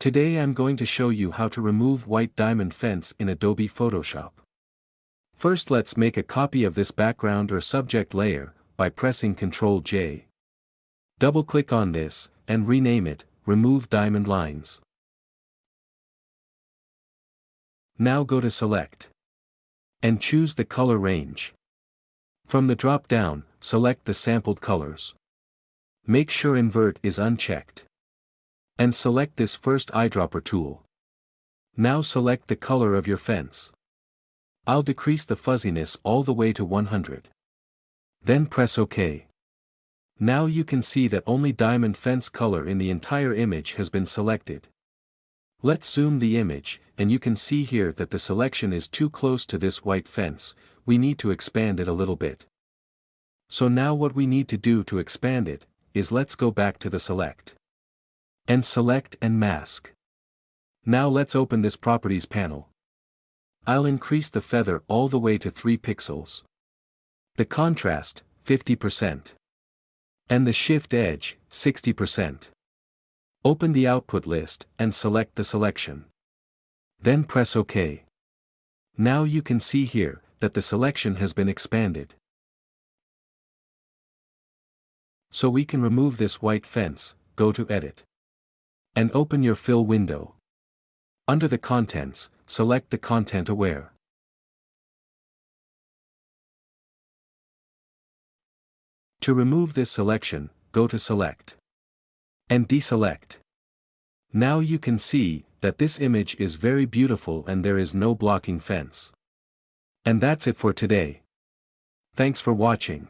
Today I'm going to show you how to remove white diamond fence in Adobe Photoshop. First let's make a copy of this background or subject layer, by pressing Ctrl J. Double-click on this, and rename it, Remove Diamond Lines. Now go to Select. And choose the color range. From the drop-down, select the sampled colors. Make sure Invert is unchecked. And select this first eyedropper tool. Now select the color of your fence. I'll decrease the fuzziness all the way to 100. Then press OK. Now you can see that only diamond fence color in the entire image has been selected. Let's zoom the image, and you can see here that the selection is too close to this white fence. We need to expand it a little bit. So now what we need to do to expand it, is let's go back to the Select. And select and mask. Now let's open this Properties panel. I'll increase the feather all the way to 3 pixels. The contrast, 50%. And the shift edge, 60%. Open the output list, and select the selection. Then press OK. Now you can see here, that the selection has been expanded. So we can remove this white fence, go to Edit. And open your Fill window. Under the Contents, select the Content Aware. To remove this selection, go to Select. And deselect. Now you can see, that this image is very beautiful and there is no blocking fence. And that's it for today. Thanks for watching.